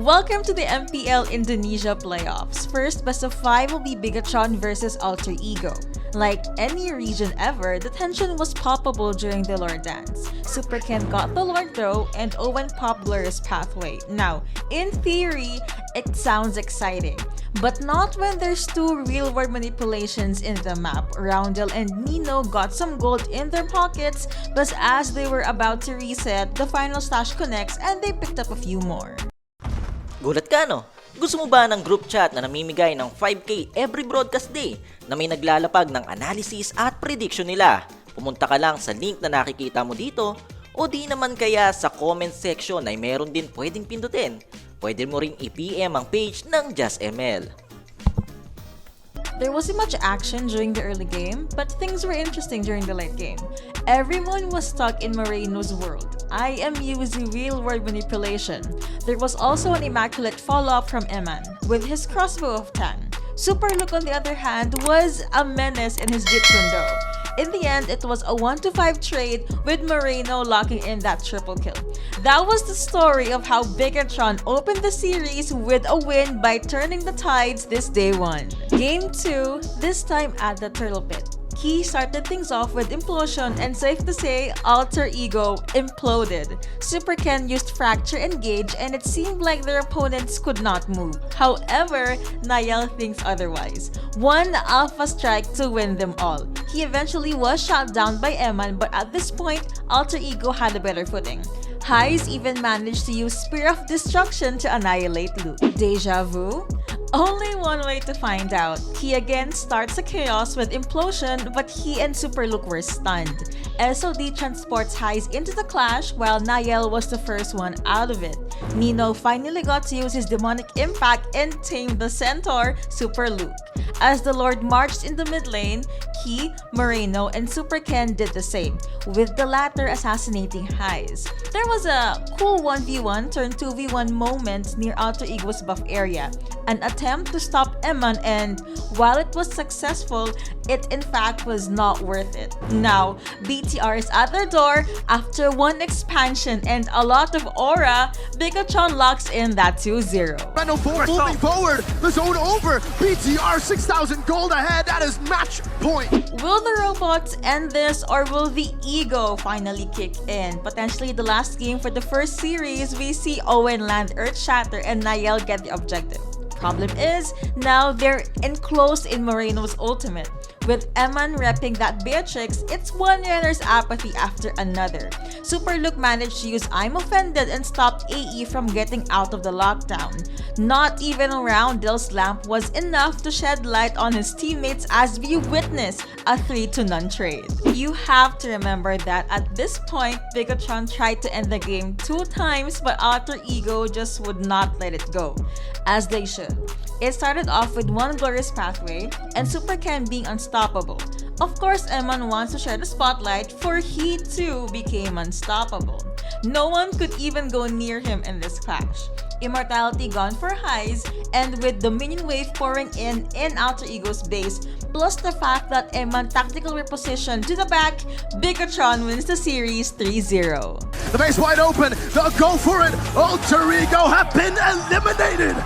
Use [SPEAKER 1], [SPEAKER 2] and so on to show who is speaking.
[SPEAKER 1] Welcome to the MPL Indonesia playoffs. First best of 5 will be Bigatron versus Alter Ego. Like any region ever, the tension was palpable during the Lord Dance. Super Ken got the Lord Throw and Owen popped Blur's Pathway. Now, in theory, it sounds exciting. But not when there's two real-world manipulations in the map. Roundel and Nino got some gold in their pockets, but as they were about to reset, the final stash connects and they picked up a few more.
[SPEAKER 2] Gulat ka no? Gusto mo ba ng group chat na namimigay ng 5K every broadcast day na may naglalapag ng analysis at prediction nila? Pumunta ka lang sa link na nakikita mo dito o di naman kaya sa comment section ay meron din pwedeng pindutin. Pwede mo ring i-PM ang page ng Just ML.
[SPEAKER 1] There wasn't much action during the early game, but things were interesting during the late game. Everyone was stuck in Moreno's world. I am using real-world manipulation. There was also an immaculate follow-up from Emman, with his crossbow of 10. Super Luke, on the other hand, was a menace in his Jitsundo. In the end, it was a 1-5 trade with Moreno locking in that triple kill. That was the story of how Bigatron opened the series with a win by turning the tides this day 1. Game 2, this time at the Turtle Pit. He started things off with Implosion and safe to say, Alter Ego imploded. Super Ken used Fracture and Gauge and it seemed like their opponents could not move. However, Niall thinks otherwise. One Alpha Strike to win them all. He eventually was shot down by Emman, but at this point, Alter Ego had a better footing. Highs even managed to use Spear of Destruction to annihilate Luke. Deja vu? Only one way to find out. He again starts a chaos with Implosion, but he and Super Luke were stunned. SOD transports Highs into the clash while Niall was the first one out of it. Nino finally got to use his demonic impact and tame the centaur, Super Luke. As the Lord marched in the mid lane, he, Moreno, and Super Ken did the same, with the latter assassinating Highs. There was a cool 1v1 turn 2v1 moment near Alter Ego's buff area, an attempt to stop Emman, and while it was successful, it in fact was not worth it. Now, BTR is at their door after one expansion and a lot of aura. Bigatron locks in that 2-0.
[SPEAKER 3] Randall moving forward, the zone over, BTR 6,000 gold ahead, that is match point.
[SPEAKER 1] Will the robots end this or will the ego finally kick in? Potentially the last game for the first series, we see Owen land Earth Shatter and Niall get the objective. Problem is, now they're enclosed in Moreno's ultimate. With Emman repping that Beatrix, it's one runner's apathy after another. Super Luke managed to use I'm Offended and stopped AE from getting out of the lockdown. Not even Roundel's lamp was enough to shed light on his teammates as we witness a 3-0 trade. You have to remember that at this point, Bigatron tried to end the game 2 times but Alter Ego just would not let it go, as they should. It started off with one glorious pathway and Super Ken being unstoppable. Of course, Emman wants to share the spotlight for he too became unstoppable. No one could even go near him in this clash. Immortality gone for Highs, and with the minion wave pouring in Alter Ego's base, plus the fact that Emman tactical reposition to the back, Bigatron wins the series 3-0.
[SPEAKER 3] The base wide open, they'll go for it, Alter Ego have been eliminated.